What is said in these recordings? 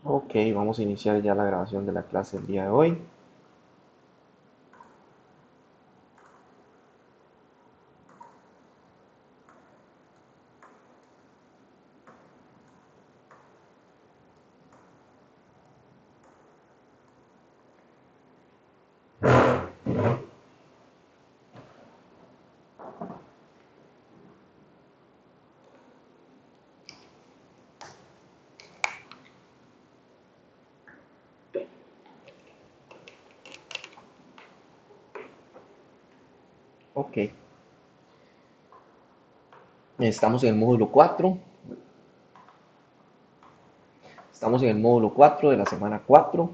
Ok, vamos a iniciar ya la grabación de la clase del día de hoy. Ok, estamos en el módulo 4. Estamos en el módulo 4 de la semana 4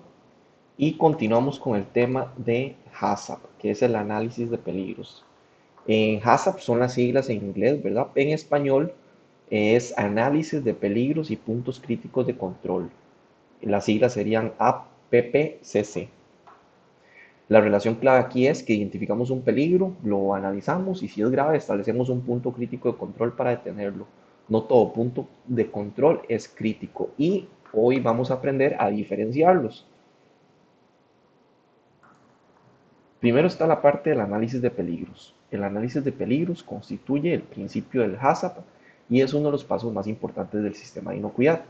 y continuamos con el tema de HACCP, que es el análisis de peligros. En HACCP son las siglas en inglés, ¿verdad? En español es análisis de peligros y puntos críticos de control. Las siglas serían APPCC. La relación clave aquí es que identificamos un peligro, lo analizamos y si es grave establecemos un punto crítico de control para detenerlo. No todo punto de control es crítico y hoy vamos a aprender a diferenciarlos. Primero está la parte del análisis de peligros. El análisis de peligros constituye el principio del HACCP y es uno de los pasos más importantes del sistema de inocuidad.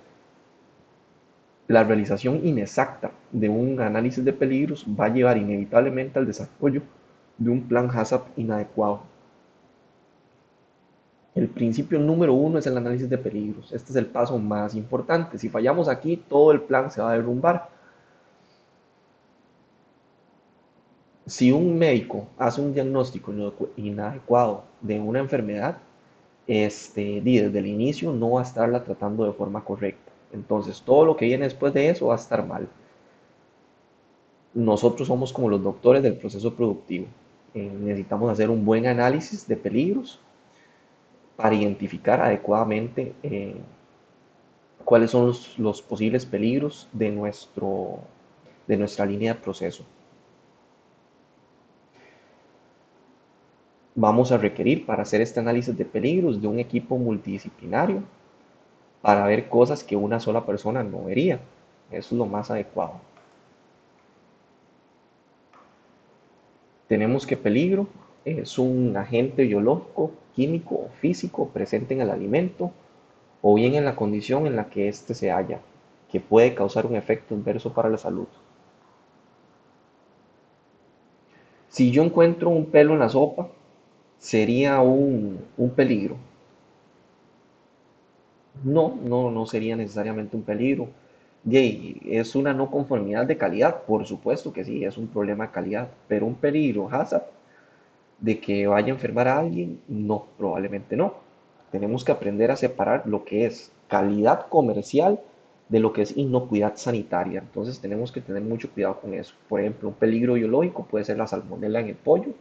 La realización inexacta de un análisis de peligros va a llevar inevitablemente al desarrollo de un plan HACCP inadecuado. El principio número uno es el análisis de peligros. Este es el paso más importante. Si fallamos aquí, todo el plan se va a derrumbar. Si un médico hace un diagnóstico inadecuado de una enfermedad, desde el inicio no va a estarla tratando de forma correcta. Entonces, todo lo que viene después de eso va a estar mal. Nosotros somos como los doctores del proceso productivo. Necesitamos hacer un buen análisis de peligros para identificar adecuadamente cuáles son los posibles peligros de nuestra línea de proceso. Vamos a requerir para hacer este análisis de peligros de un equipo multidisciplinario para ver cosas que una sola persona no vería. Eso es lo más adecuado. Tenemos que peligro es un agente biológico, químico o físico presente en el alimento o bien en la condición en la que éste se halla, que puede causar un efecto adverso para la salud. Si yo encuentro un pelo en la sopa, sería un peligro. No sería necesariamente un peligro. Yay, ¿es una no conformidad de calidad? Por supuesto que sí, es un problema de calidad, pero un peligro hazard de que vaya a enfermar a alguien, no, probablemente no. Tenemos que aprender a separar lo que es calidad comercial de lo que es inocuidad sanitaria. Entonces tenemos que tener mucho cuidado con eso. Por ejemplo, un peligro biológico puede ser la salmonela en el pollo,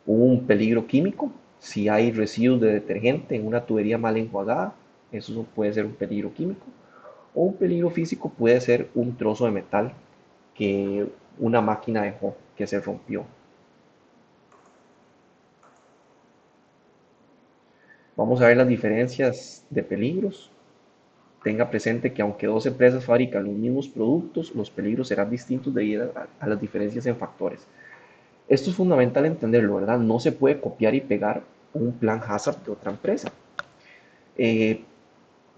un peligro químico, si hay residuos de detergente en una tubería mal enjuagada, eso puede ser un peligro químico. O un peligro físico puede ser un trozo de metal que una máquina dejó, que se rompió. Vamos a ver las diferencias de peligros. Tenga presente que aunque dos empresas fabrican los mismos productos, los peligros serán distintos debido a las diferencias en factores. Esto es fundamental entenderlo, ¿verdad? No se puede copiar y pegar un plan hazard de otra empresa. Eh,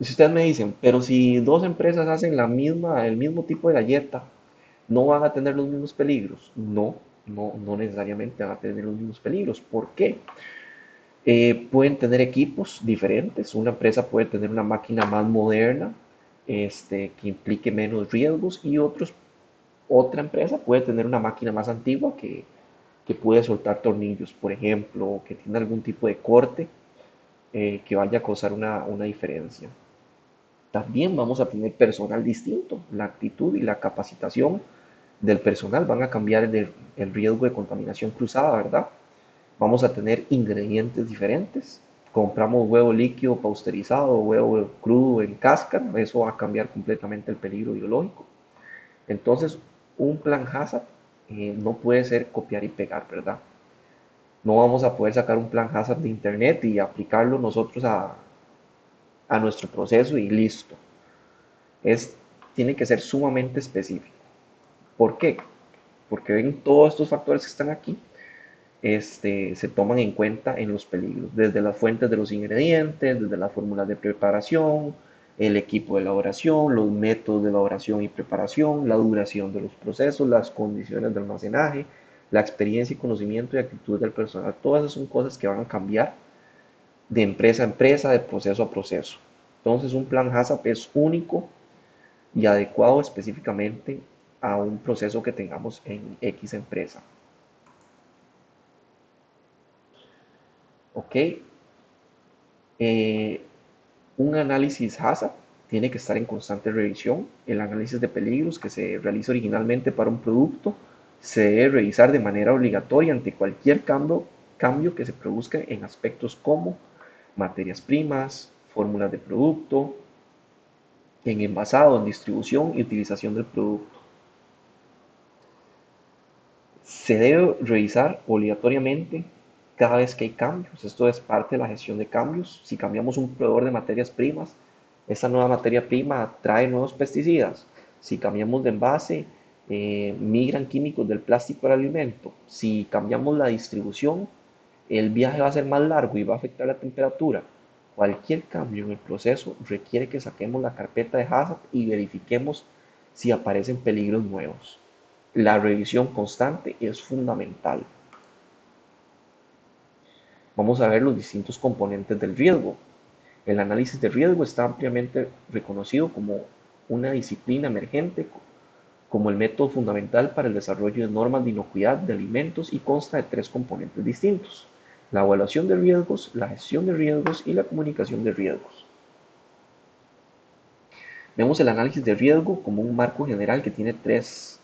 Si ustedes me dicen, pero si dos empresas hacen el mismo tipo de galleta, ¿no van a tener los mismos peligros? No necesariamente van a tener los mismos peligros. ¿Por qué? Pueden tener equipos diferentes. Una empresa puede tener una máquina más moderna, que implique menos riesgos y otra empresa puede tener una máquina más antigua que puede soltar tornillos, por ejemplo, o que tiene algún tipo de corte que vaya a causar una diferencia. También vamos a tener personal distinto. La actitud y la capacitación del personal van a cambiar el riesgo de contaminación cruzada, ¿verdad? Vamos a tener ingredientes diferentes. Compramos huevo líquido pasteurizado, huevo crudo en cáscara, eso va a cambiar completamente el peligro biológico. Entonces, un plan hazard no puede ser copiar y pegar, ¿verdad? No vamos a poder sacar un plan hazard de internet y aplicarlo nosotros a nuestro proceso y listo. Es tiene que ser sumamente específico. ¿Por qué? Porque ven todos estos factores que están aquí, se toman en cuenta en los peligros, desde las fuentes de los ingredientes, desde las fórmulas de preparación, el equipo de elaboración, los métodos de elaboración y preparación, la duración de los procesos, las condiciones de almacenaje, la experiencia y conocimiento y actitud del personal. Todas esas son cosas que van a cambiar de empresa a empresa, de proceso a proceso. Entonces un plan HACCP es único y adecuado específicamente a un proceso que tengamos en X empresa. ¿Ok? Eh, un análisis HACCP tiene que estar en constante revisión. El análisis de peligros que se realiza originalmente para un producto se debe revisar de manera obligatoria ante cualquier cambio que se produzca en aspectos como materias primas, fórmulas de producto, en envasado, en distribución y utilización del producto. Se debe revisar obligatoriamente cada vez que hay cambios. Esto es parte de la gestión de cambios. Si cambiamos un proveedor de materias primas, esta nueva materia prima trae nuevos pesticidas. Si cambiamos de envase, migran químicos del plástico al alimento. Si cambiamos la distribución, el viaje va a ser más largo y va a afectar la temperatura. Cualquier cambio en el proceso requiere que saquemos la carpeta de HACCP y verifiquemos si aparecen peligros nuevos. La revisión constante es fundamental. Vamos a ver los distintos componentes del riesgo. El análisis de riesgo está ampliamente reconocido como una disciplina emergente, como el método fundamental para el desarrollo de normas de inocuidad de alimentos y consta de tres componentes distintos: la evaluación de riesgos, la gestión de riesgos y la comunicación de riesgos. Vemos el análisis de riesgo como un marco general que tiene tres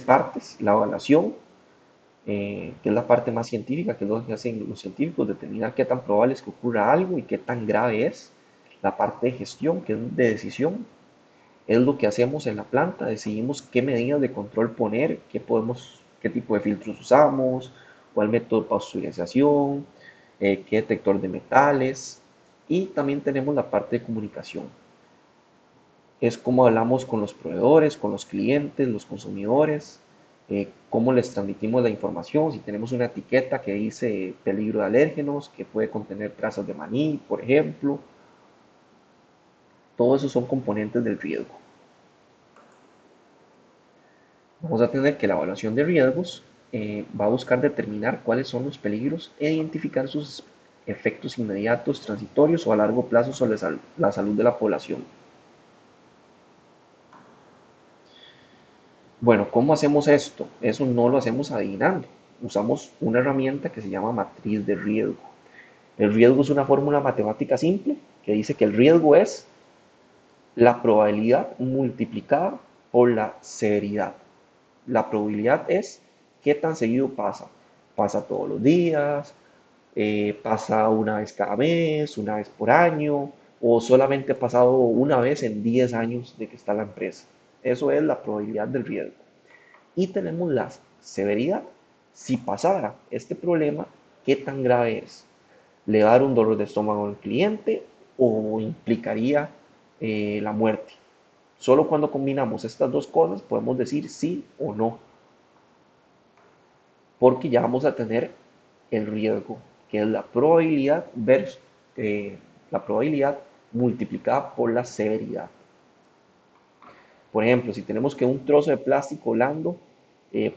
partes: la evaluación, que es la parte más científica, que es lo que hacen los científicos, determinar qué tan probable es que ocurra algo y qué tan grave es. La parte de gestión, que es de decisión, es lo que hacemos en la planta, decidimos qué medidas de control poner, qué tipo de filtros usamos, cuál método de pasteurización, qué detector de metales. Y también tenemos la parte de comunicación. Es cómo hablamos con los proveedores, con los clientes, los consumidores, cómo les transmitimos la información, si tenemos una etiqueta que dice peligro de alérgenos, que puede contener trazas de maní, por ejemplo. Todos esos son componentes del riesgo. Vamos a tener que la evaluación de riesgos va a buscar determinar cuáles son los peligros e identificar sus efectos inmediatos, transitorios o a largo plazo sobre la salud de la población. Bueno, ¿cómo hacemos esto? Eso no lo hacemos adivinando. Usamos una herramienta que se llama matriz de riesgo. El riesgo es una fórmula matemática simple que dice que el riesgo es la probabilidad multiplicada por la severidad. La probabilidad es qué tan seguido pasa. Pasa todos los días, pasa una vez cada mes, una vez por año, o solamente ha pasado una vez en 10 años de que está la empresa. Eso es la probabilidad del riesgo. Y tenemos la severidad. Si pasara este problema, ¿qué tan grave es? ¿Le va a dar un dolor de estómago al cliente o implicaría la muerte? Solo cuando combinamos estas dos cosas podemos decir sí o no, porque ya vamos a tener el riesgo, que es la probabilidad versus la probabilidad multiplicada por la severidad. Por ejemplo, si tenemos que un trozo de plástico blando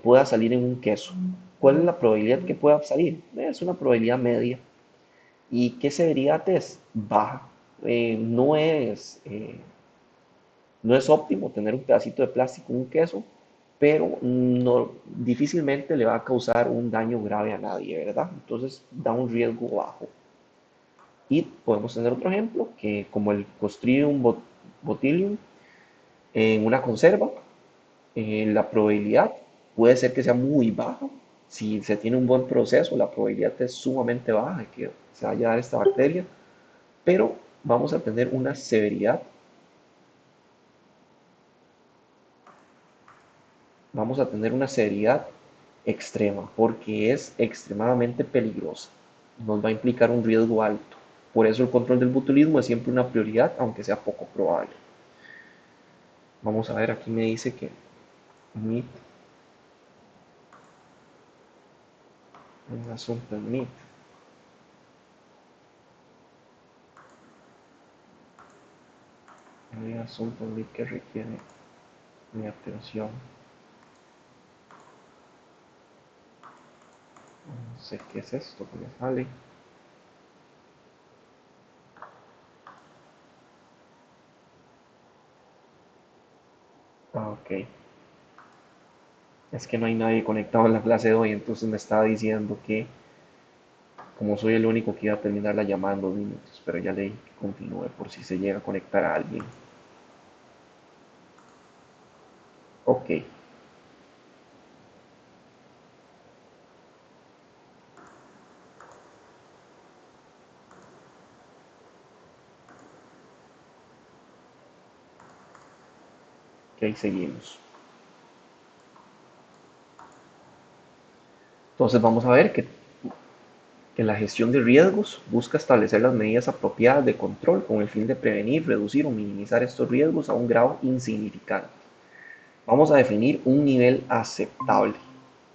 pueda salir en un queso, ¿cuál es la probabilidad que pueda salir? Es una probabilidad media. ¿Y qué severidad es? Baja. No es óptimo tener un pedacito de plástico, un queso, pero no, difícilmente le va a causar un daño grave a nadie, ¿verdad? Entonces da un riesgo bajo. Y podemos tener otro ejemplo, que como el Clostridium botulinum en una conserva, la probabilidad puede ser que sea muy baja. Si se tiene un buen proceso, la probabilidad es sumamente baja de que se vaya a dar esta bacteria, pero vamos a tener una severidad, extrema, porque es extremadamente peligrosa. Nos va a implicar un riesgo alto. Por eso el control del botulismo es siempre una prioridad, aunque sea poco probable. Vamos a ver, aquí me dice que Meet, un asunto en Meet, un asunto en Meet que requiere mi atención. No sé qué es esto que me sale. Ah, ok. Es que no hay nadie conectado en la clase de hoy, entonces me estaba diciendo que como soy el único que iba a terminar la llamada en 2 minutos, pero ya le continúe por si se llega a conectar a alguien. Ok, ok, seguimos. Entonces vamos a ver que la gestión de riesgos busca establecer las medidas apropiadas de control con el fin de prevenir, reducir o minimizar estos riesgos a un grado insignificante. Vamos a definir un nivel aceptable.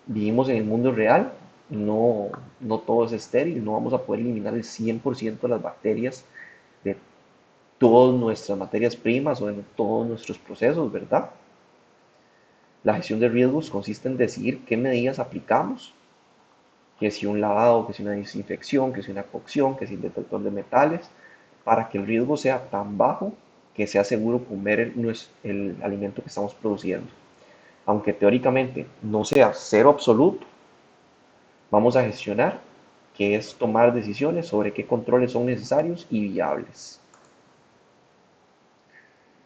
Vivimos en el mundo real, no, no todo es estéril, no vamos a poder eliminar el 100% de las bacterias de todas nuestras materias primas o de todos nuestros procesos, ¿verdad? La gestión de riesgos consiste en decidir qué medidas aplicamos, que si un lavado, que si una desinfección, que si una cocción, que si el detector de metales, para que el riesgo sea tan bajo que sea seguro comer el alimento que estamos produciendo. Aunque teóricamente no sea cero absoluto, vamos a gestionar, que es tomar decisiones sobre qué controles son necesarios y viables.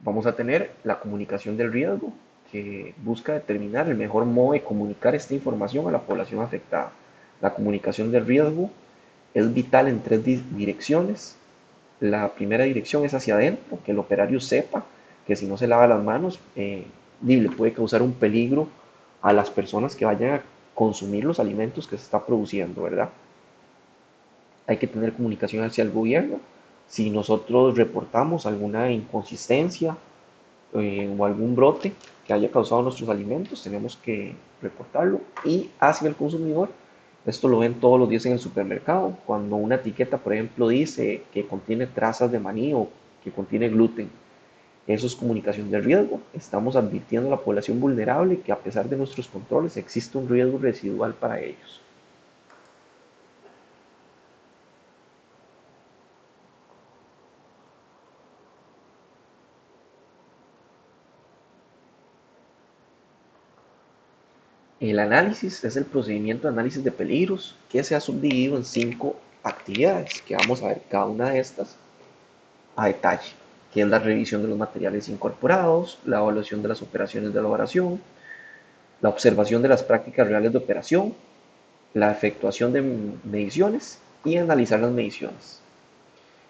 Vamos a tener la comunicación del riesgo, que busca determinar el mejor modo de comunicar esta información a la población afectada. La comunicación del riesgo es vital en tres direcciones. La primera dirección es hacia adentro, que el operario sepa que si no se lava las manos, le puede causar un peligro a las personas que vayan a consumir los alimentos que se está produciendo, ¿verdad? Hay que tener comunicación hacia el gobierno. Si nosotros reportamos alguna inconsistencia o algún brote que haya causado nuestros alimentos, tenemos que reportarlo. Y hacia el consumidor, esto lo ven todos los días en el supermercado, cuando una etiqueta, por ejemplo, dice que contiene trazas de maní o que contiene gluten. Eso es comunicación de riesgo. Estamos advirtiendo a la población vulnerable que a pesar de nuestros controles existe un riesgo residual para ellos. El análisis es el procedimiento de análisis de peligros que se ha subdividido en 5 actividades, que vamos a ver cada una de estas a detalle, que es la revisión de los materiales incorporados, la evaluación de las operaciones de elaboración, la observación de las prácticas reales de operación, la efectuación de mediciones y analizar las mediciones.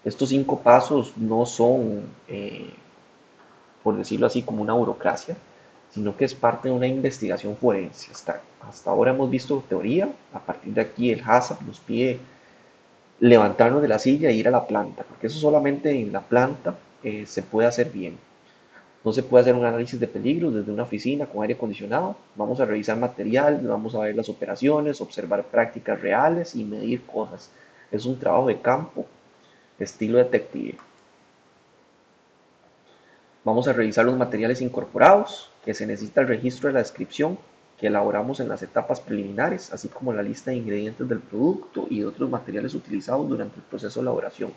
Estos 5 pasos no son, por decirlo así, como una burocracia, sino que es parte de una investigación forense. Hasta ahora hemos visto teoría, a partir de aquí el HACCP nos pide levantarnos de la silla e ir a la planta, porque eso solamente en la planta se puede hacer bien. No se puede hacer un análisis de peligro desde una oficina con aire acondicionado. Vamos a revisar material, vamos a ver las operaciones, observar prácticas reales y medir cosas. Es un trabajo de campo, estilo detective. Vamos a revisar los materiales incorporados, que se necesita el registro de la descripción que elaboramos en las etapas preliminares, así como la lista de ingredientes del producto y de otros materiales utilizados durante el proceso de elaboración.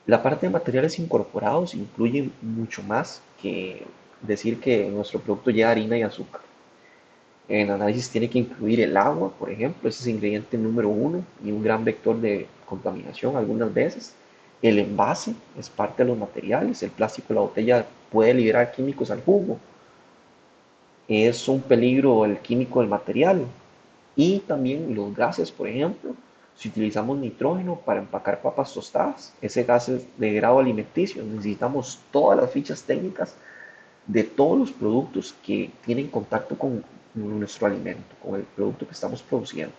La parte de materiales incorporados incluye mucho más que decir que nuestro producto lleva harina y azúcar. En análisis tiene que incluir el agua, por ejemplo, ese es ingrediente número uno y un gran vector de contaminación algunas veces. El envase es parte de los materiales, el plástico de la botella puede liberar químicos al jugo, es un peligro el químico del material. Y también los gases, por ejemplo, si utilizamos nitrógeno para empacar papas tostadas, ese gas es de grado alimenticio, necesitamos todas las fichas técnicas de todos los productos que tienen contacto con nuestro alimento, con el producto que estamos produciendo.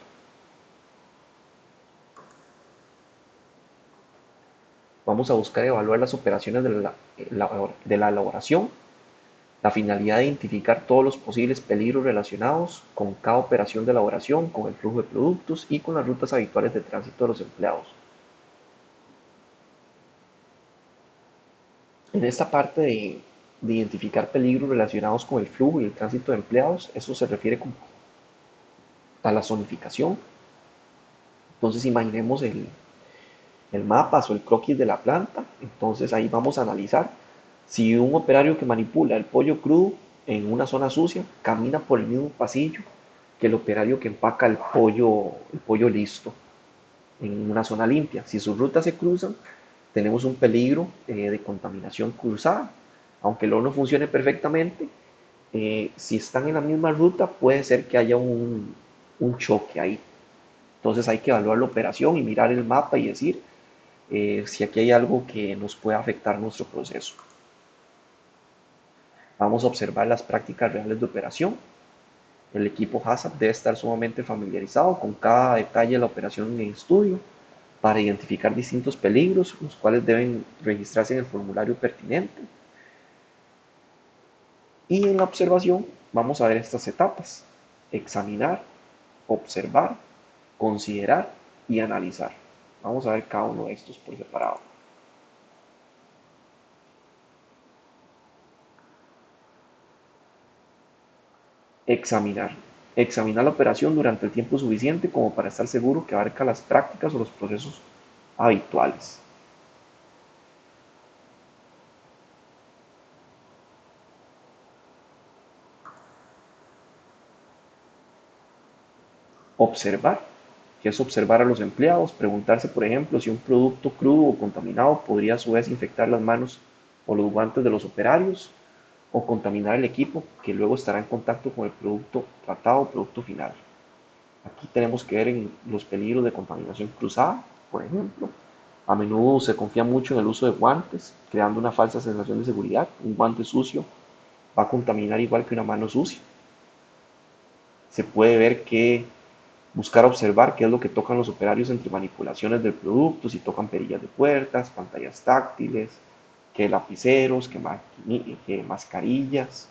Vamos a buscar evaluar las operaciones de la elaboración, La finalidad de identificar todos los posibles peligros relacionados con cada operación de elaboración, con el flujo de productos y con las rutas habituales de tránsito de los empleados. En esta parte de identificar peligros relacionados con el flujo y el tránsito de empleados, eso se refiere a la zonificación. Entonces imaginemos el mapa o el croquis de la planta. Entonces ahí vamos a analizar si un operario que manipula el pollo crudo en una zona sucia camina por el mismo pasillo que el operario que empaca el pollo listo en una zona limpia. Si sus rutas se cruzan, tenemos un peligro de contaminación cruzada. Aunque el horno funcione perfectamente, si están en la misma ruta, puede ser que haya un choque ahí. Entonces hay que evaluar la operación y mirar el mapa y decir si aquí hay algo que nos pueda afectar nuestro proceso. Vamos a observar las prácticas reales de operación. El equipo HACCP debe estar sumamente familiarizado con cada detalle de la operación en estudio para identificar distintos peligros, los cuales deben registrarse en el formulario pertinente. Y en la observación vamos a ver estas etapas: examinar, observar, considerar y analizar. Vamos a ver cada uno de estos por separado. Examinar. Examinar la operación durante el tiempo suficiente como para estar seguro que abarca las prácticas o los procesos habituales. Observar, que es observar a los empleados, preguntarse, por ejemplo, si un producto crudo o contaminado podría a su vez infectar las manos o los guantes de los operarios o contaminar el equipo que luego estará en contacto con el producto tratado o producto final. Aquí tenemos que ver en los peligros de contaminación cruzada, por ejemplo. A menudo se confía mucho en el uso de guantes, creando una falsa sensación de seguridad. Un guante sucio va a contaminar igual que una mano sucia. Se puede ver que buscar observar qué es lo que tocan los operarios entre manipulaciones del producto, si tocan perillas de puertas, pantallas táctiles, que lapiceros, que mascarillas.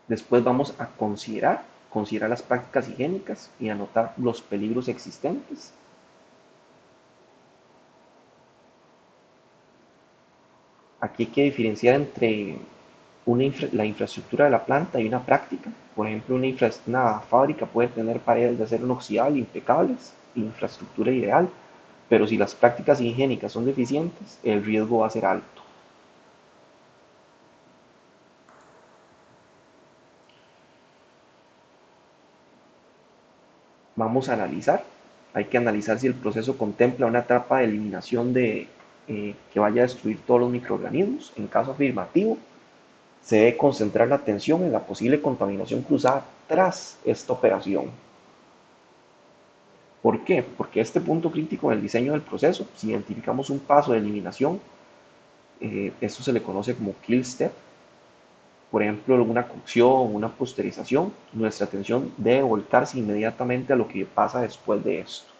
Después vamos a considerar las prácticas higiénicas y anotar los peligros existentes. Aquí hay que diferenciar entre la infraestructura de la planta y una práctica. Por ejemplo, una fábrica puede tener paredes de acero inoxidable impecables, infraestructura ideal, pero si las prácticas higiénicas son deficientes, el riesgo va a ser alto. Vamos a analizar. Hay que analizar si el proceso contempla una etapa de eliminación que vaya a destruir todos los microorganismos. En caso afirmativo, se debe concentrar la atención en la posible contaminación cruzada tras esta operación. ¿Por qué? Porque este punto crítico en el diseño del proceso, si identificamos un paso de eliminación, esto se le conoce como kill step. Por ejemplo, una cocción, una posterización, nuestra atención debe volcarse inmediatamente a lo que pasa después de esto.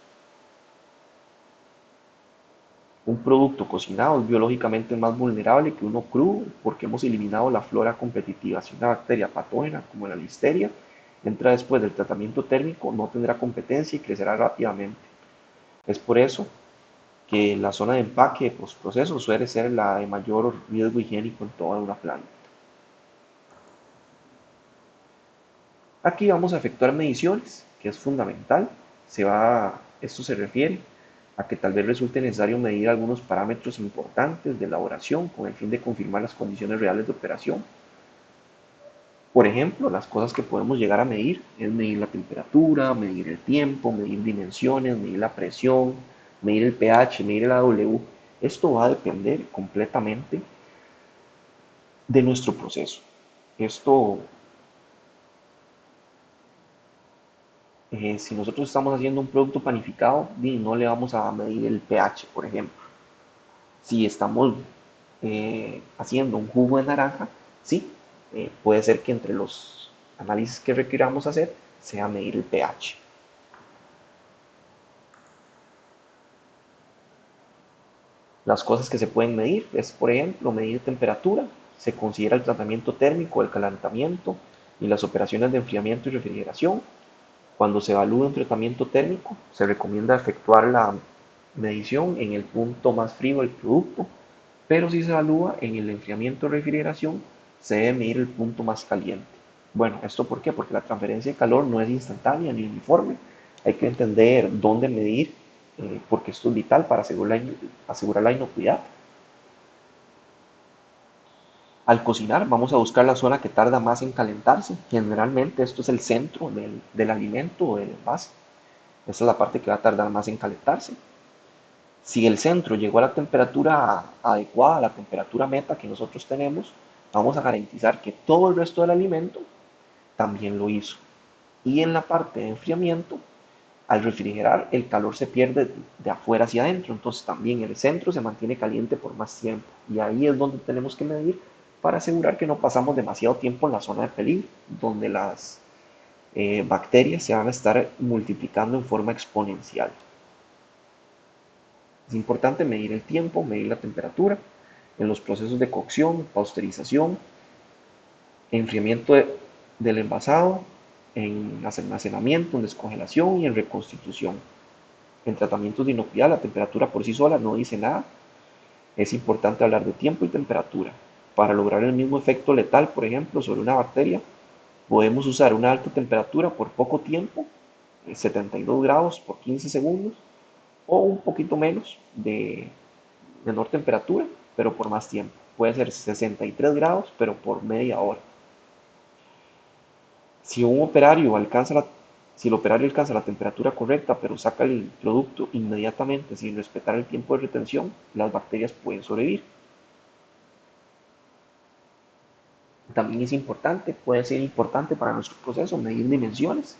Un producto cocinado es biológicamente más vulnerable que uno crudo porque hemos eliminado la flora competitiva. Si una bacteria patógena como la listeria entra después del tratamiento térmico, no tendrá competencia y crecerá rápidamente. Es por eso que la zona de empaque de postproceso suele ser la de mayor riesgo higiénico en toda una planta. Aquí vamos a efectuar mediciones, que es fundamental. Esto se refiere a que tal vez resulte necesario medir algunos parámetros importantes de elaboración con el fin de confirmar las condiciones reales de operación. Por ejemplo, las cosas que podemos llegar a medir es medir la temperatura, medir el tiempo, medir dimensiones, medir la presión, medir el pH, medir el AW. Esto va a depender completamente de nuestro proceso. Esto, si nosotros estamos haciendo un producto panificado, no le vamos a medir el pH, por ejemplo. Si estamos haciendo un jugo de naranja, sí, puede ser que entre los análisis que requiramos hacer sea medir el pH. Las cosas que se pueden medir es, por ejemplo, medir temperatura, se considera el tratamiento térmico, el calentamiento y las operaciones de enfriamiento y refrigeración. Cuando se evalúa un tratamiento térmico, se recomienda efectuar la medición en el punto más frío del producto, pero si se evalúa en el enfriamiento o refrigeración, se debe medir el punto más caliente. Bueno, ¿esto por qué? Porque la transferencia de calor no es instantánea ni uniforme. Hay que entender dónde medir, porque esto es vital para asegurar la inocuidad. Al cocinar vamos a buscar la zona que tarda más en calentarse. Generalmente esto es el centro del alimento o del envase. Esa es la parte que va a tardar más en calentarse. Si el centro llegó a la temperatura adecuada, a la temperatura meta que nosotros tenemos, vamos a garantizar que todo el resto del alimento también lo hizo. Y en la parte de enfriamiento, al refrigerar, el calor se pierde de afuera hacia adentro, entonces también el centro se mantiene caliente por más tiempo. Y ahí es donde tenemos que medir para asegurar que no pasamos demasiado tiempo en la zona de peligro, donde las bacterias se van a estar multiplicando en forma exponencial. Es importante medir el tiempo, medir la temperatura en los procesos de cocción, pasteurización, enfriamiento del envasado, en almacenamiento, en descongelación y en reconstitución. En tratamientos de inocuidad, la temperatura por sí sola no dice nada. Es importante hablar de tiempo y temperatura. Para lograr el mismo efecto letal, por ejemplo, sobre una bacteria, podemos usar una alta temperatura por poco tiempo, 72 grados por 15 segundos, o un poquito menos de menor temperatura, pero por más tiempo. Puede ser 63 grados, pero por media hora. Si un operario alcanza la, si el operario alcanza la temperatura correcta, pero saca el producto inmediatamente sin respetar el tiempo de retención, las bacterias pueden sobrevivir. También es importante, puede ser importante para nuestro proceso medir dimensiones,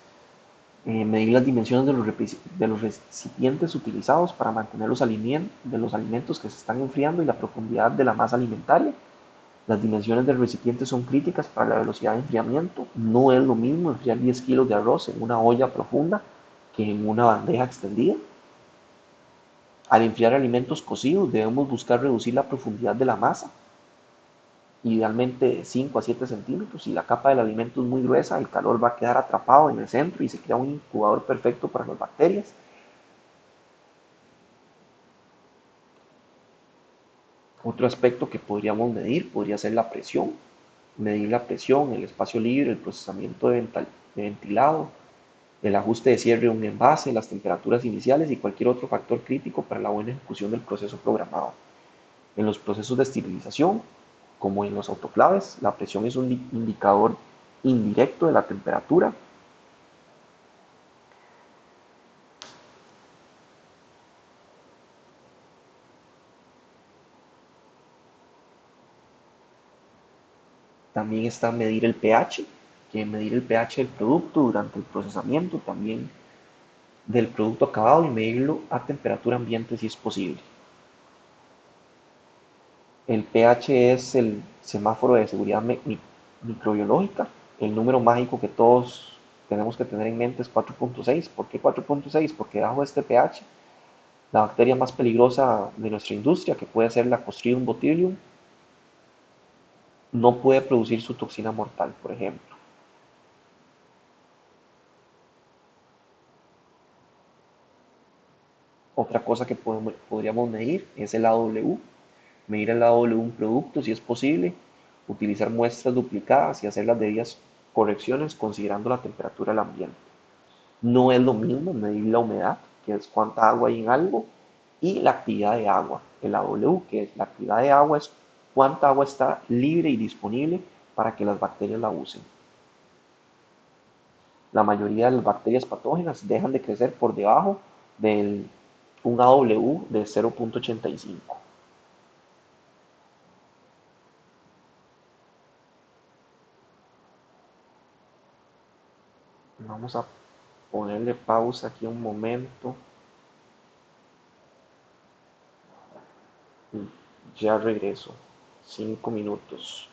medir las dimensiones de los recipientes utilizados para mantener de los alimentos que se están enfriando y la profundidad de la masa alimentaria. Las dimensiones del recipiente son críticas para la velocidad de enfriamiento. No es lo mismo enfriar 10 kilos de arroz en una olla profunda que en una bandeja extendida. Al enfriar alimentos cocidos debemos buscar reducir la profundidad de la masa, idealmente de 5 a 7 centímetros. Si la capa del alimento es muy gruesa, el calor va a quedar atrapado en el centro y se crea un incubador perfecto para las bacterias. Otro aspecto que podríamos medir podría ser la presión. Medir la presión, el espacio libre, el procesamiento de ventilado, el ajuste de cierre de un envase, las temperaturas iniciales y cualquier otro factor crítico para la buena ejecución del proceso programado. En los procesos de esterilización, como en los autoclaves, la presión es un indicador indirecto de la temperatura. También está medir el pH, que medir el pH del producto durante el procesamiento, también del producto acabado y medirlo a temperatura ambiente si es posible. El pH es el semáforo de seguridad microbiológica. El número mágico que todos tenemos que tener en mente es 4.6. ¿Por qué 4.6? Porque debajo de este pH, la bacteria más peligrosa de nuestra industria, que puede ser la Clostridium botulinum, no puede producir su toxina mortal, por ejemplo. Otra cosa que podríamos medir es el AW. Medir el AW de un producto si es posible, utilizar muestras duplicadas y hacer las debidas correcciones considerando la temperatura del ambiente. No es lo mismo medir la humedad, que es cuánta agua hay en algo, y la actividad de agua, el AW, que es la actividad de agua es cuánta agua está libre y disponible para que las bacterias la usen. La mayoría de las bacterias patógenas dejan de crecer por debajo de un AW de 0.85. Vamos a ponerle pausa aquí un momento y ya regreso. 5 minutos.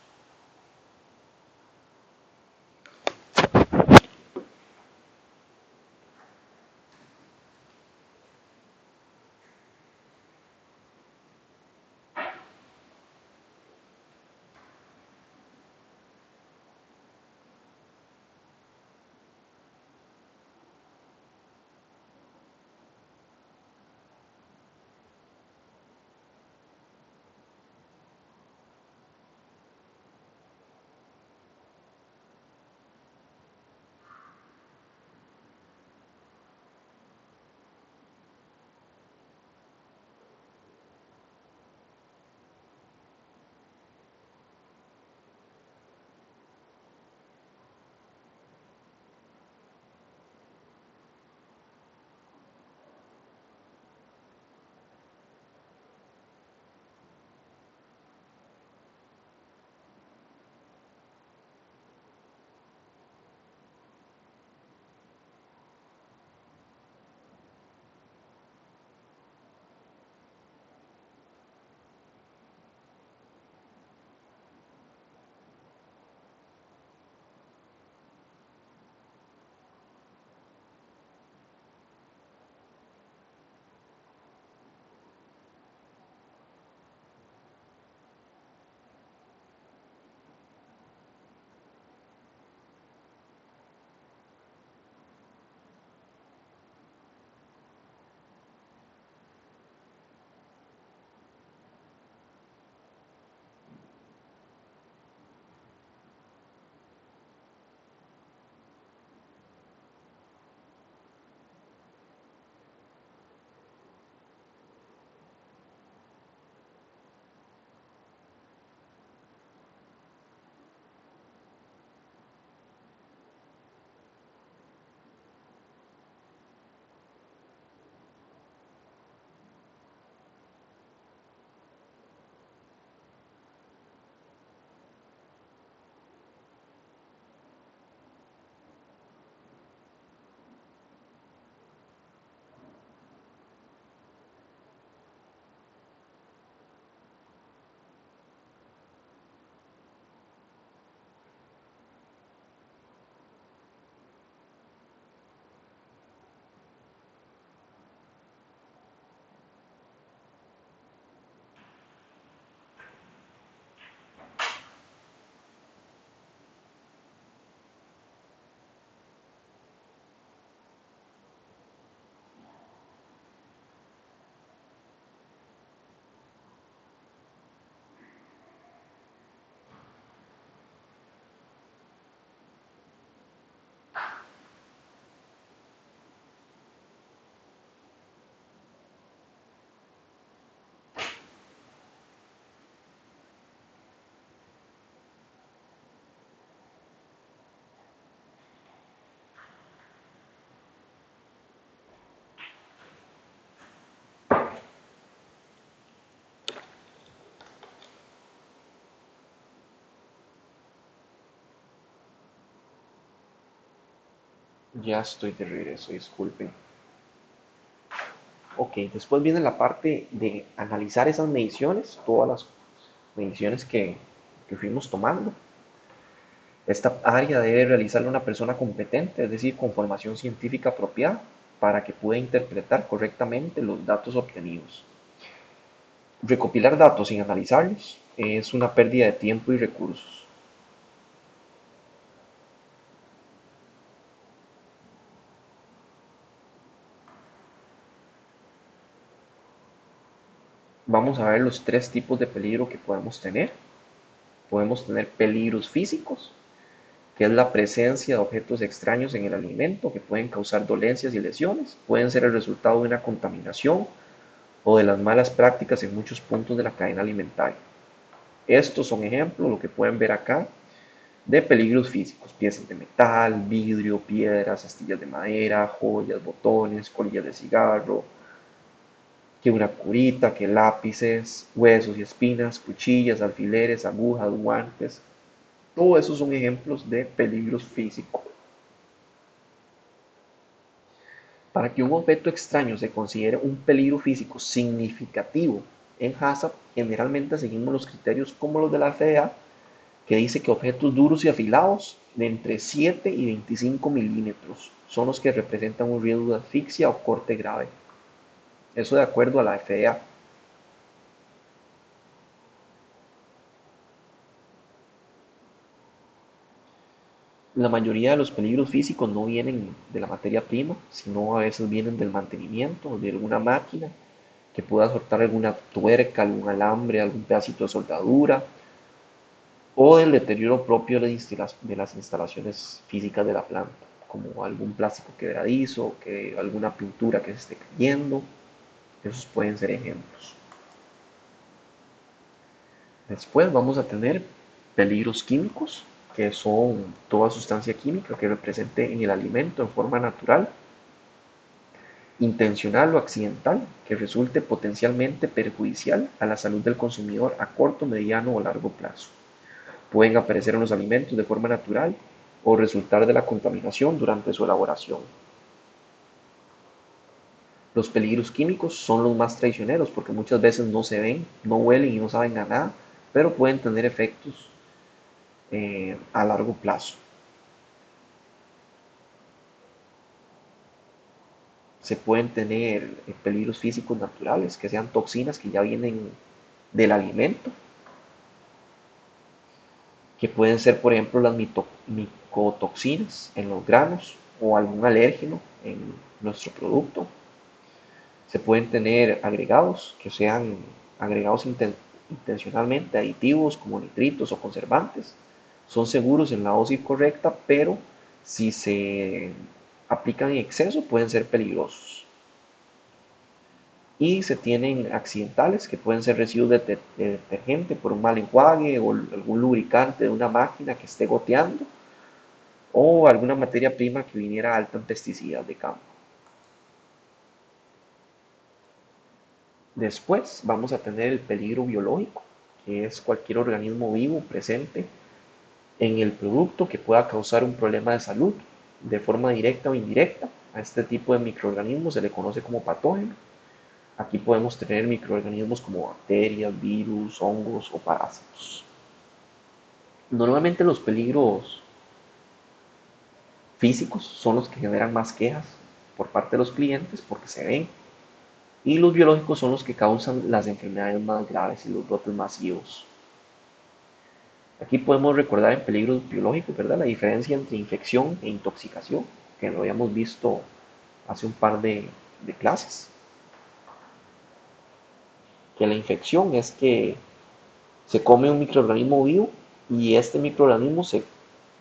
Ya estoy de regreso, disculpen. Ok, después viene la parte de analizar esas mediciones, todas las mediciones que fuimos tomando. Esta área debe realizarla una persona competente, es decir, con formación científica apropiada, para que pueda interpretar correctamente los datos obtenidos. Recopilar datos sin analizarlos es una pérdida de tiempo y recursos. Vamos a ver los tres tipos de peligro que podemos tener. Podemos tener peligros físicos, que es la presencia de objetos extraños en el alimento que pueden causar dolencias y lesiones, pueden ser el resultado de una contaminación o de las malas prácticas en muchos puntos de la cadena alimentaria. Estos son ejemplos, lo que pueden ver acá, de peligros físicos: piezas de metal, vidrio, piedras, astillas de madera, joyas, botones, colillas de cigarro, que una curita, que lápices, huesos y espinas, cuchillas, alfileres, agujas, guantes. Todos esos son ejemplos de peligros físicos. Para que un objeto extraño se considere un peligro físico significativo en HACCP, generalmente seguimos los criterios como los de la FDA, que dice que objetos duros y afilados de entre 7 y 25 milímetros son los que representan un riesgo de asfixia o corte grave. Eso de acuerdo a la FDA. La mayoría de los peligros físicos no vienen de la materia prima, sino a veces vienen del mantenimiento, de alguna máquina que pueda soltar alguna tuerca, algún alambre, algún pedacito de soldadura, o del deterioro propio de las instalaciones físicas de la planta, como algún plástico quebradizo, que alguna pintura que se esté cayendo. Esos pueden ser ejemplos. Después vamos a tener peligros químicos, que son toda sustancia química que represente en el alimento en forma natural, intencional o accidental, que resulte potencialmente perjudicial a la salud del consumidor a corto, mediano o largo plazo. Pueden aparecer en los alimentos de forma natural o resultar de la contaminación durante su elaboración. Los peligros químicos son los más traicioneros porque muchas veces no se ven, no huelen y no saben a nada, pero pueden tener efectos a largo plazo. Se pueden tener peligros físicos naturales, que sean toxinas que ya vienen del alimento, que pueden ser, por ejemplo, las micotoxinas en los granos o algún alérgeno en nuestro producto. Se pueden tener agregados que sean agregados intencionalmente, aditivos como nitritos o conservantes. Son seguros en la dosis correcta, pero si se aplican en exceso pueden ser peligrosos. Y se tienen accidentales que pueden ser residuos de detergente por un mal enjuague o algún lubricante de una máquina que esté goteando o alguna materia prima que viniera alta en pesticidas de campo. Después vamos a tener el peligro biológico, que es cualquier organismo vivo presente en el producto que pueda causar un problema de salud de forma directa o indirecta. A este tipo de microorganismos se le conoce como patógeno. Aquí podemos tener microorganismos como bacterias, virus, hongos o parásitos. Normalmente los peligros físicos son los que generan más quejas por parte de los clientes porque se ven, y los biológicos son los que causan las enfermedades más graves y los brotes masivos. Aquí podemos recordar en peligros biológicos, ¿verdad? La diferencia entre infección e intoxicación, que lo habíamos visto hace un par de clases. Que la infección es que se come un microorganismo vivo y este microorganismo se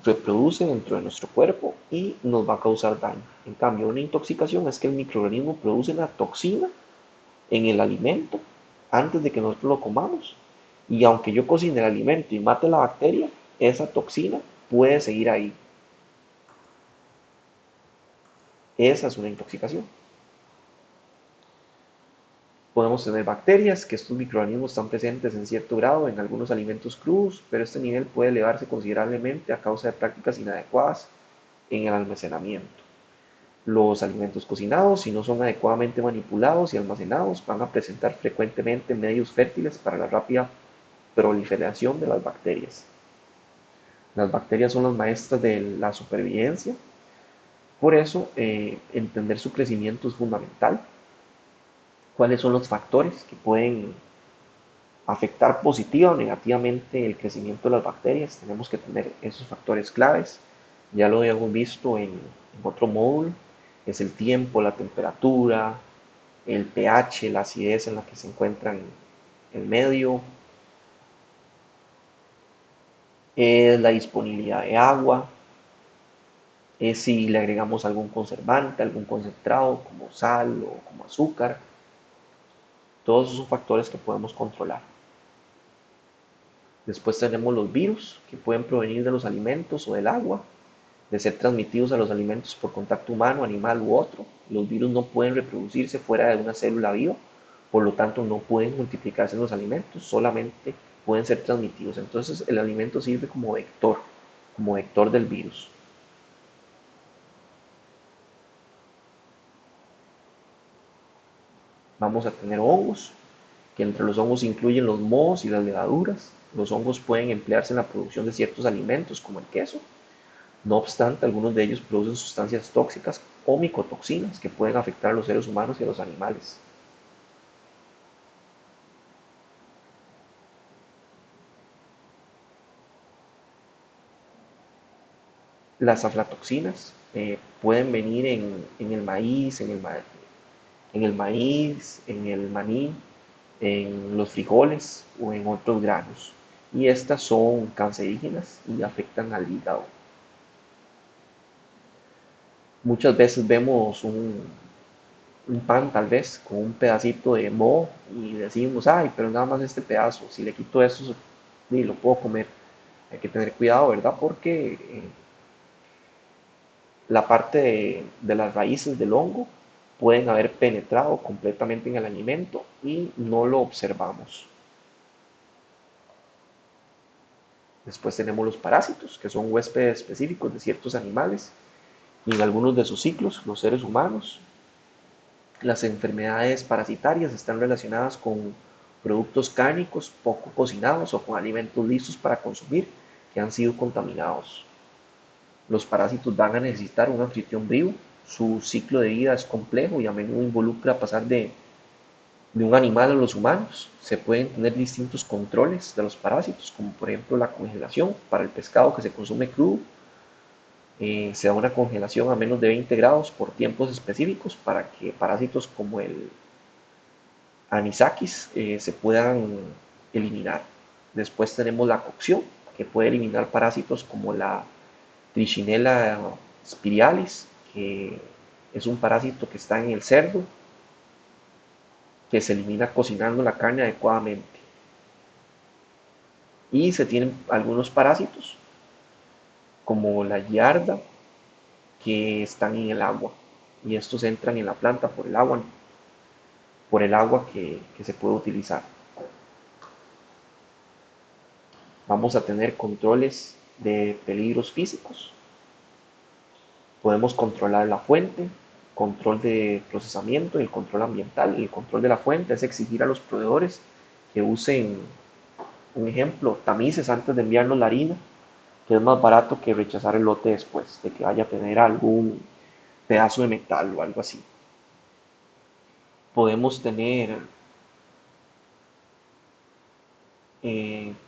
reproduce dentro de nuestro cuerpo y nos va a causar daño. En cambio, una intoxicación es que el microorganismo produce una toxina en el alimento antes de que nosotros lo comamos. Y aunque yo cocine el alimento y mate la bacteria, esa toxina puede seguir ahí. Esa es una intoxicación. Podemos tener bacterias, que estos microorganismos están presentes en cierto grado en algunos alimentos crudos, pero este nivel puede elevarse considerablemente a causa de prácticas inadecuadas en el almacenamiento. Los alimentos cocinados, si no son adecuadamente manipulados y almacenados, van a presentar frecuentemente medios fértiles para la rápida proliferación de las bacterias. Las bacterias son las maestras de la supervivencia, por eso entender su crecimiento es fundamental. ¿Cuáles son los factores que pueden afectar positiva o negativamente el crecimiento de las bacterias? Tenemos que tener esos factores claves. Ya lo habíamos visto en otro módulo. Es el tiempo, la temperatura, el pH, la acidez en la que se encuentran el medio, es la disponibilidad de agua, es si le agregamos algún conservante, algún concentrado como sal o como azúcar. Todos esos son factores que podemos controlar. Después tenemos los virus que pueden provenir de los alimentos o del agua, de ser transmitidos a los alimentos por contacto humano, animal u otro. Los virus no pueden reproducirse fuera de una célula viva, por lo tanto no pueden multiplicarse en los alimentos, solamente pueden ser transmitidos. Entonces el alimento sirve como vector del virus. Vamos a tener hongos, que entre los hongos incluyen los mohos y las levaduras. Los hongos pueden emplearse en la producción de ciertos alimentos, como el queso. No obstante, algunos de ellos producen sustancias tóxicas o micotoxinas que pueden afectar a los seres humanos y a los animales. Las aflatoxinas pueden venir en el maíz, en el maní, en los frijoles o en otros granos. Y estas son cancerígenas y afectan al hígado. Muchas veces vemos un pan tal vez con un pedacito de moho y decimos, ay, pero nada más este pedazo, si le quito eso, ni lo puedo comer. Hay que tener cuidado, ¿verdad? Porque la parte de las raíces del hongo pueden haber penetrado completamente en el alimento y no lo observamos. Después tenemos los parásitos, que son huéspedes específicos de ciertos animales y en algunos de sus ciclos, los seres humanos. Las enfermedades parasitarias están relacionadas con productos cárnicos poco cocinados o con alimentos listos para consumir que han sido contaminados. Los parásitos van a necesitar un anfitrión vivo. Su ciclo de vida es complejo y a menudo involucra pasar de un animal a los humanos. Se pueden tener distintos controles de los parásitos, como por ejemplo la congelación para el pescado que se consume crudo. Se da una congelación a menos de 20 grados por tiempos específicos para que parásitos como el anisakis se puedan eliminar. Después tenemos la cocción, que puede eliminar parásitos como la Trichinella spiralis, que es un parásito que está en el cerdo, que se elimina cocinando la carne adecuadamente. Y se tienen algunos parásitos, como la giarda, que están en el agua. Y estos entran en la planta por el agua que se puede utilizar. Vamos a tener controles de peligros físicos. Podemos controlar la fuente, control de procesamiento y el control ambiental. El control de la fuente es exigir a los proveedores que usen, un ejemplo, tamices antes de enviarnos la harina, que es más barato que rechazar el lote después de que vaya a tener algún pedazo de metal o algo así. Podemos tener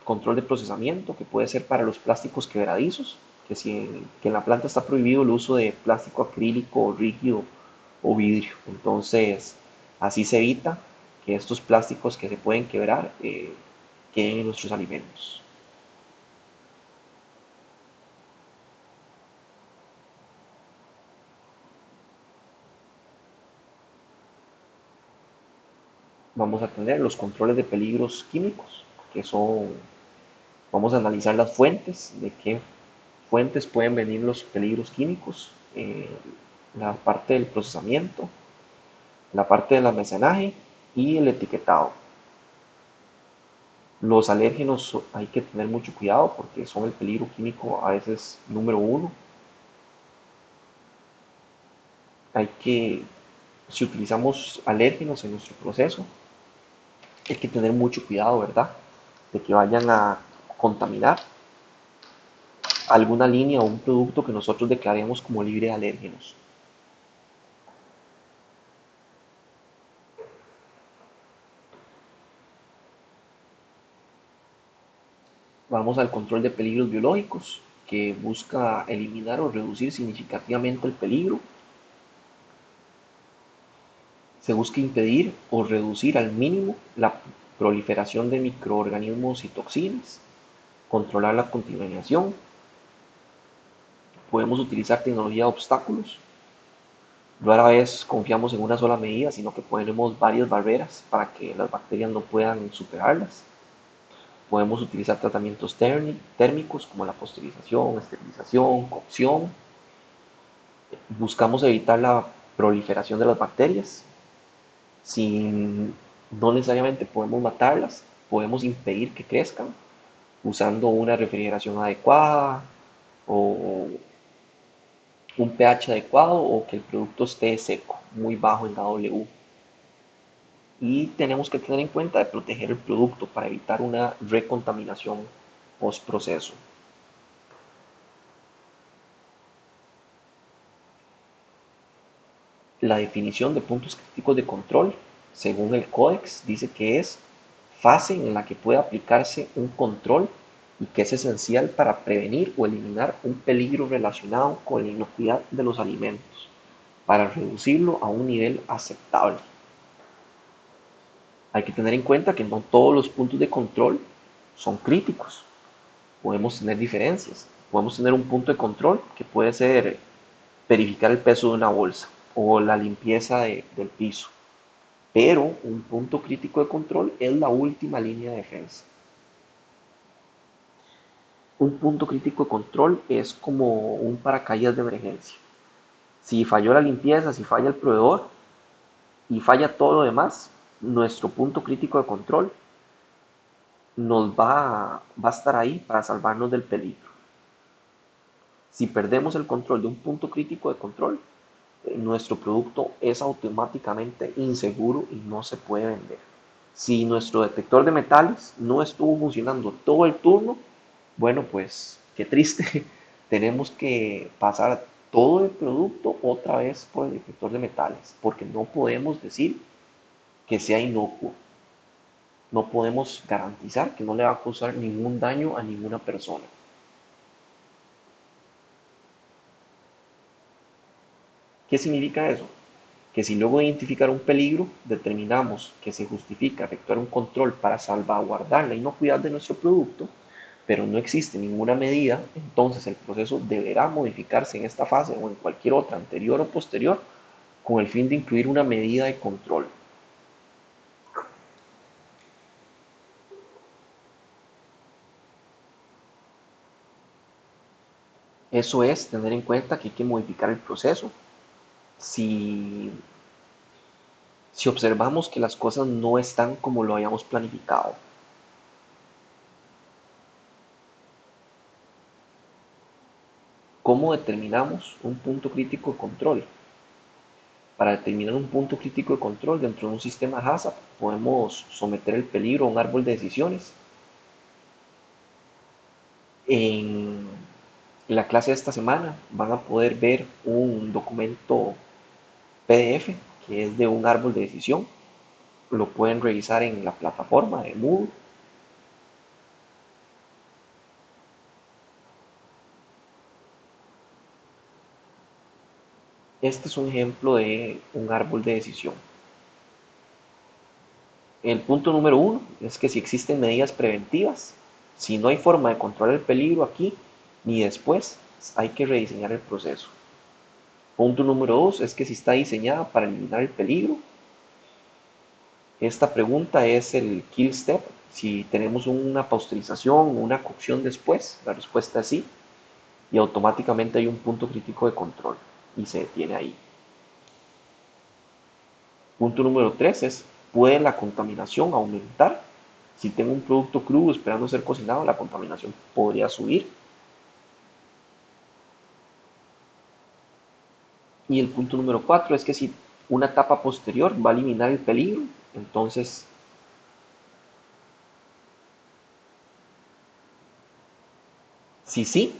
control de procesamiento, que puede ser para los plásticos quebradizos, que en la planta está prohibido el uso de plástico acrílico, rígido o vidrio. Entonces, así se evita que estos plásticos que se pueden quebrar queden en nuestros alimentos. Vamos a tener los controles de peligros químicos, que son, vamos a analizar las fuentes, de qué fuentes pueden venir los peligros químicos, la parte del procesamiento, la parte del almacenaje y el etiquetado. Los alérgenos hay que tener mucho cuidado porque son el peligro químico a veces número uno. Hay que, si utilizamos alérgenos en nuestro proceso, hay que tener mucho cuidado, ¿verdad? De que vayan a contaminar alguna línea o un producto que nosotros declaremos como libre de alérgenos. Vamos al control de peligros biológicos, que busca eliminar o reducir significativamente el peligro. Se busca impedir o reducir al mínimo la proliferación de microorganismos y toxinas, controlar la contaminación. Podemos utilizar tecnología de obstáculos. Rara vez confiamos en una sola medida, sino que ponemos varias barreras para que las bacterias no puedan superarlas. Podemos utilizar tratamientos térmicos como la pasteurización, esterilización, cocción. Buscamos evitar la proliferación de las bacterias. Sin, no necesariamente podemos matarlas, podemos impedir que crezcan usando una refrigeración adecuada o un pH adecuado o que el producto esté seco, muy bajo en AW. Y tenemos que tener en cuenta de proteger el producto para evitar una recontaminación post proceso. La definición de puntos críticos de control, según el Códex, dice que es fase en la que puede aplicarse un control y que es esencial para prevenir o eliminar un peligro relacionado con la inocuidad de los alimentos, para reducirlo a un nivel aceptable. Hay que tener en cuenta que no todos los puntos de control son críticos. Podemos tener diferencias. Podemos tener un punto de control que puede ser verificar el peso de una bolsa o la limpieza del piso. Pero un punto crítico de control es la última línea de defensa. Un punto crítico de control es como un paracaídas de emergencia. Si falló la limpieza, si falla el proveedor y falla todo lo demás, nuestro punto crítico de control va a estar ahí para salvarnos del peligro. Si perdemos el control de un punto crítico de control, nuestro producto es automáticamente inseguro y no se puede vender. Si nuestro detector de metales no estuvo funcionando todo el turno, bueno, pues qué triste. Tenemos que pasar todo el producto otra vez por el detector de metales, porque no podemos decir que sea inocuo. No podemos garantizar que no le va a causar ningún daño a ninguna persona. ¿Qué significa eso? Que si luego de identificar un peligro determinamos que se justifica efectuar un control para salvaguardar la inocuidad de nuestro producto, pero no existe ninguna medida, entonces el proceso deberá modificarse en esta fase o en cualquier otra anterior o posterior con el fin de incluir una medida de control. Eso es tener en cuenta que hay que modificar el proceso. Si, si observamos que las cosas no están como lo habíamos planificado, ¿cómo determinamos un punto crítico de control? Para determinar un punto crítico de control dentro de un sistema HACCP, podemos someter el peligro a un árbol de decisiones. En la clase de esta semana van a poder ver un documento PDF que es de un árbol de decisión. Lo pueden revisar en la plataforma de Moodle. Este es un ejemplo de un árbol de decisión. El punto número uno es que si existen medidas preventivas, si no hay forma de controlar el peligro aquí ni después, hay que rediseñar el proceso. Punto número dos es que si está diseñada para eliminar el peligro, esta pregunta es el kill step. Si tenemos una pasteurización o una cocción después, la respuesta es sí, y automáticamente hay un punto crítico de control y se detiene ahí. Punto número 3 es, ¿puede la contaminación aumentar? Si tengo un producto crudo esperando ser cocinado, la contaminación podría subir. Y el punto número 4 es que si una etapa posterior va a eliminar el peligro, entonces si sí,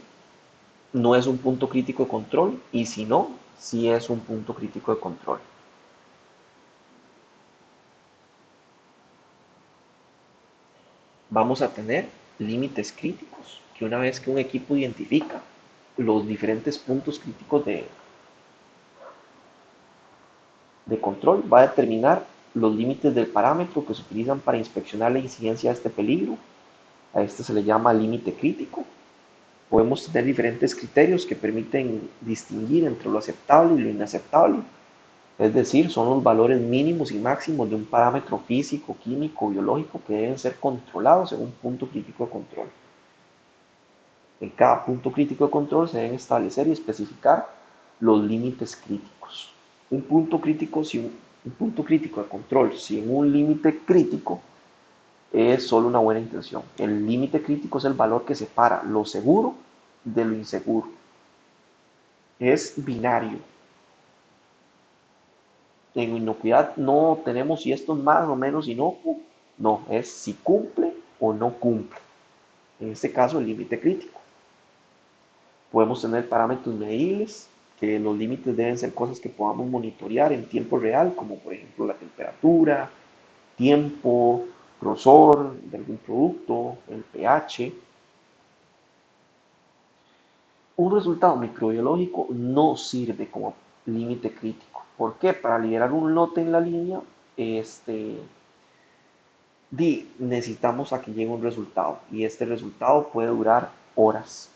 no es un punto crítico de control y si no, sí es un punto crítico de control. Vamos a tener límites críticos que una vez que un equipo identifica los diferentes puntos críticos de control, va a determinar los límites del parámetro que se utilizan para inspeccionar la incidencia de este peligro. A este se le llama límite crítico. Podemos tener diferentes criterios que permiten distinguir entre lo aceptable y lo inaceptable. Es decir, son los valores mínimos y máximos de un parámetro físico, químico, biológico que deben ser controlados en un punto crítico de control. En cada punto crítico de control se deben establecer y especificar los límites críticos. Un punto crítico, un punto crítico de control sin un límite crítico es solo una buena intención. El límite crítico es el valor que separa lo seguro de lo inseguro. Es binario. En inocuidad no tenemos si esto es más o menos inocuo, no, es si cumple o no cumple. En este caso, el límite crítico. Podemos tener parámetros medibles, que los límites deben ser cosas que podamos monitorear en tiempo real, como por ejemplo la temperatura, tiempo, grosor de algún producto, el pH. Un resultado microbiológico no sirve como límite crítico. ¿Por qué? Para liberar un lote en la línea, este, necesitamos a que llegue un resultado y este resultado puede durar horas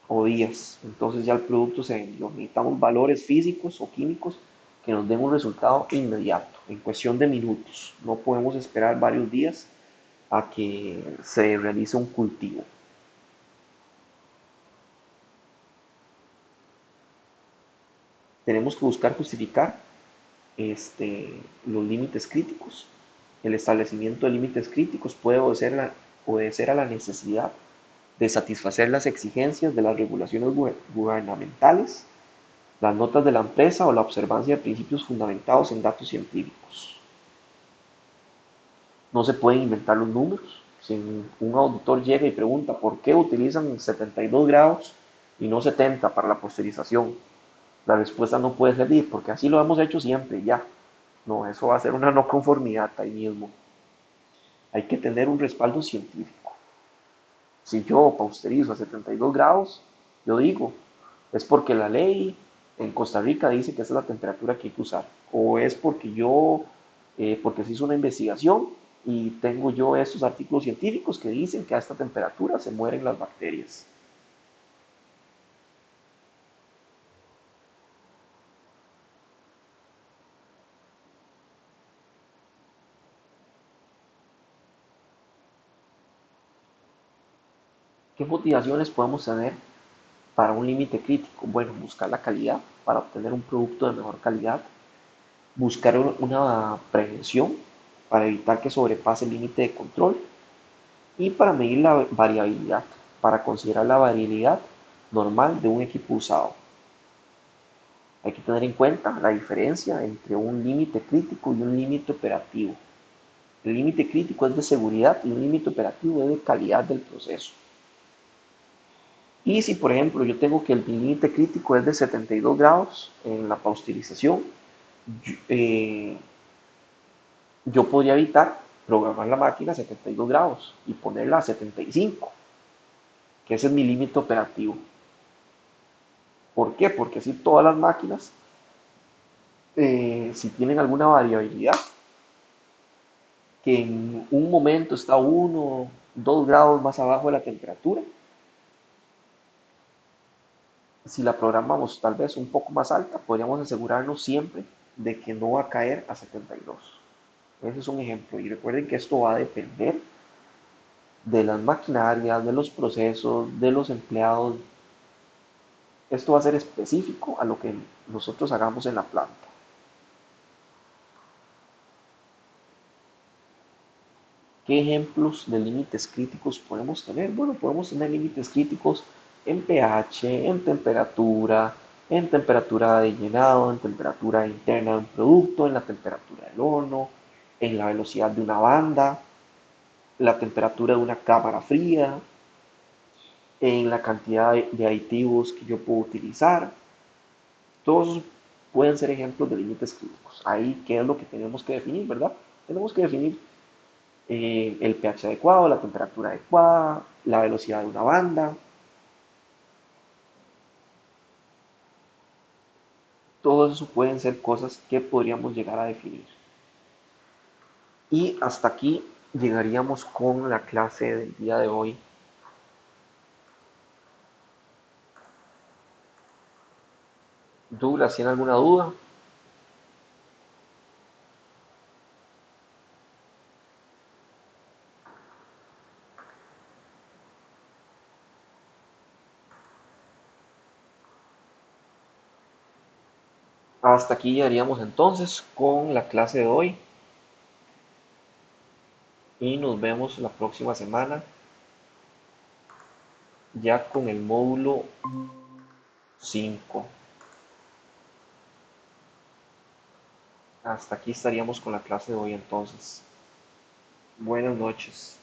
o días. Entonces ya el producto se vendió. Necesitamos valores físicos o químicos que nos den un resultado inmediato, en cuestión de minutos. No podemos esperar varios días a que se realice un cultivo. Tenemos que buscar justificar los límites críticos. El establecimiento de límites críticos puede obedecer a la necesidad de satisfacer las exigencias de las regulaciones gubernamentales, las notas de la empresa o la observancia de principios fundamentados en datos científicos. No se pueden inventar los números. Si un auditor llega y pregunta por qué utilizan 72 grados y no 70 para la posterización, la respuesta no puede ser porque así lo hemos hecho siempre, ya. No, eso va a ser una no conformidad ahí mismo. Hay que tener un respaldo científico. Si yo pasteurizo a 72 grados, yo digo, es porque la ley en Costa Rica dice que esa es la temperatura que hay que usar. O es porque porque se hizo una investigación y tengo yo estos artículos científicos que dicen que a esta temperatura se mueren las bacterias. ¿Qué motivaciones podemos tener para un límite crítico? Bueno, buscar la calidad para obtener un producto de mejor calidad, buscar una prevención para evitar que sobrepase el límite de control y para medir la variabilidad, para considerar la variabilidad normal de un equipo usado. Hay que tener en cuenta la diferencia entre un límite crítico y un límite operativo. El límite crítico es de seguridad y un límite operativo es de calidad del proceso. Y si, por ejemplo, yo tengo que el límite crítico es de 72 grados en la pasteurización, eh, yo podría evitar programar la máquina a 72 grados y ponerla a 75, que ese es mi límite operativo. ¿Por qué? Porque así todas las máquinas, si tienen alguna variabilidad, que en un momento está 1, 2 grados más abajo de la temperatura, si la programamos tal vez un poco más alta, podríamos asegurarnos siempre de que no va a caer a 72. Ese es un ejemplo. Y recuerden que esto va a depender de las maquinarias, de los procesos, de los empleados. Esto va a ser específico a lo que nosotros hagamos en la planta. ¿Qué ejemplos de límites críticos podemos tener? Bueno, podemos tener límites críticos en pH, en temperatura, en temperatura de llenado, en temperatura interna de un producto, en la temperatura del horno, en la velocidad de una banda, la temperatura de una cámara fría, en la cantidad de aditivos que yo puedo utilizar. Todos esos pueden ser ejemplos de límites químicos. Ahí, ¿qué es lo que tenemos que definir, verdad? Tenemos que definir el pH adecuado, la temperatura adecuada, la velocidad de una banda. Todo eso pueden ser cosas que podríamos llegar a definir. Y hasta aquí llegaríamos con la clase del día de hoy. Douglas, ¿tiene alguna duda? Hasta aquí llegaríamos entonces con la clase de hoy y nos vemos la próxima semana ya con el módulo 5. Hasta aquí estaríamos con la clase de hoy entonces. Buenas noches.